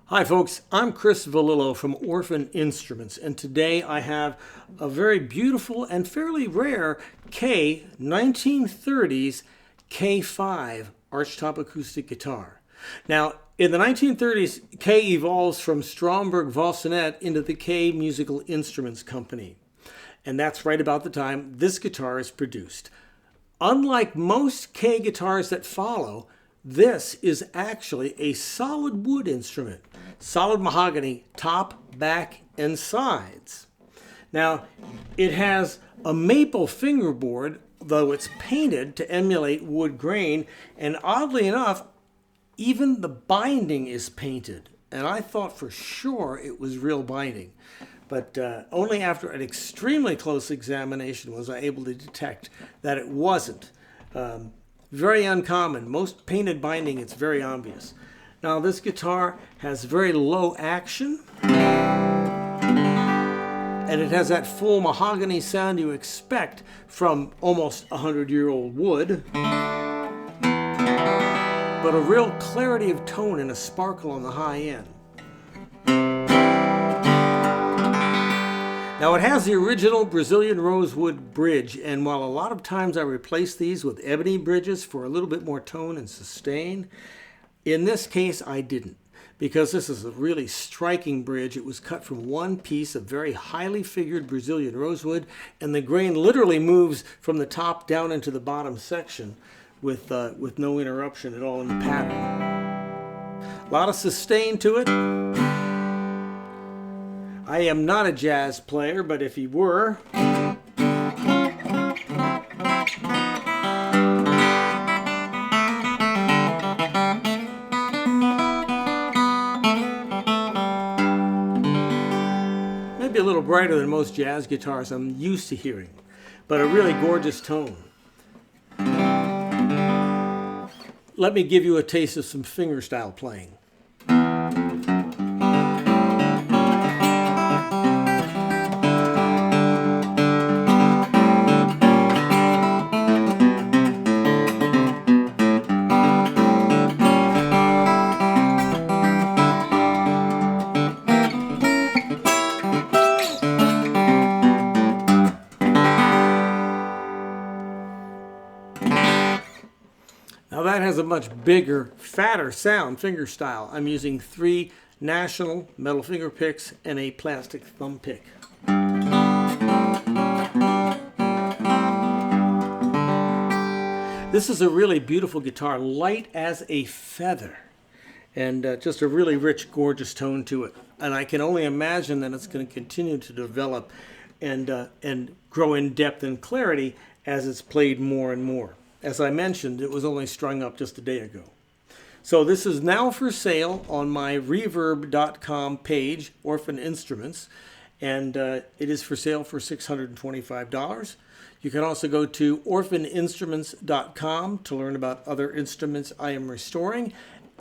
Hi folks, I'm Chris Vallillo from Orphan Instruments, and today I have a very beautiful and fairly rare 1930's K-5 Archtop acoustic guitar. Now, in the 1930s, K evolves from Stromberg Valsenet into the K Musical Instruments Company. And that's right about the time this guitar is produced. Unlike most K guitars that follow, this is actually a solid wood instrument, solid mahogany, top, back, and sides. Now, it has a maple fingerboard, though it's painted to emulate wood grain, and oddly enough, even the binding is painted. And I thought for sure it was real binding, but only after an extremely close examination was I able to detect that it wasn't. Very uncommon. Most painted binding, it's very obvious. Now this guitar has very low action, and it has that full mahogany sound you expect from almost 100-year-old wood, but a real clarity of tone and a sparkle on the high end. Now it has the original Brazilian rosewood bridge, and while a lot of times I replace these with ebony bridges for a little bit more tone and sustain, in this case I didn't, because this is a really striking bridge. It was cut from one piece of very highly figured Brazilian rosewood, and the grain literally moves from the top down into the bottom section with no interruption at all in the pattern. A lot of sustain to it. I am not a jazz player, but if he were, maybe a little brighter than most jazz guitars I'm used to hearing, but a really gorgeous tone. Let me give you a taste of some fingerstyle playing. Now that has a much bigger, fatter sound fingerstyle. I'm using 3 National metal finger picks and a plastic thumb pick. This is a really beautiful guitar, light as a feather, and just a really rich, gorgeous tone to it. And I can only imagine that it's going to continue to develop and grow in depth and clarity as it's played more and more. As I mentioned, it was only strung up just a day ago. So this is now for sale on my reverb.com page, Orphan Instruments, and it is for sale for $625. You can also go to orphaninstruments.com to learn about other instruments I am restoring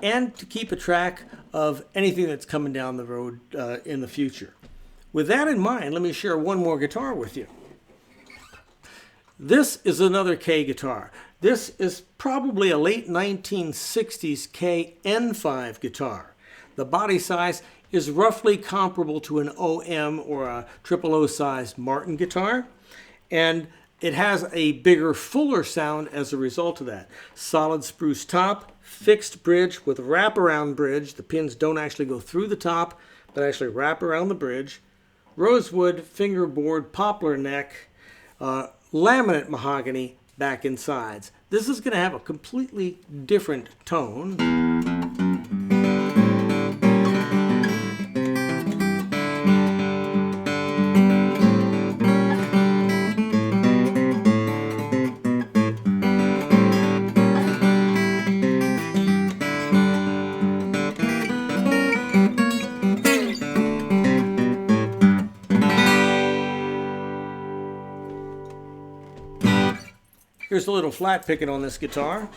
and to keep a track of anything that's coming down the road in the future. With that in mind, let me share one more guitar with you. This is another K guitar. This is probably a late 1960s K N-5 guitar. The body size is roughly comparable to an OM or a O size Martin guitar, and it has a bigger, fuller sound as a result of that. Solid spruce top, fixed bridge with wraparound bridge. The pins don't actually go through the top, but actually wrap around the bridge. Rosewood fingerboard, poplar neck, laminate mahogany, back and sides. This is going to have a completely different tone. Here's a little flat picking on this guitar.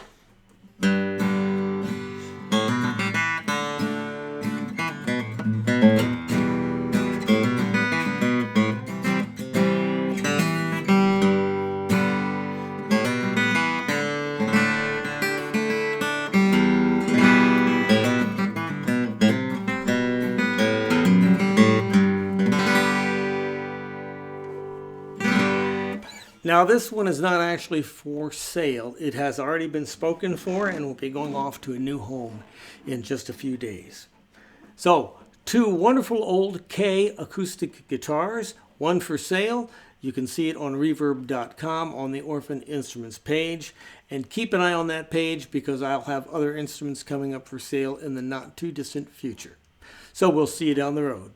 Now this one is not actually for sale. It has already been spoken for and will be going off to a new home in just a few days. So, two wonderful old K acoustic guitars, one for sale. You can see it on reverb.com on the Orphan Instruments page. And keep an eye on that page because I'll have other instruments coming up for sale in the not too distant future. So we'll see you down the road.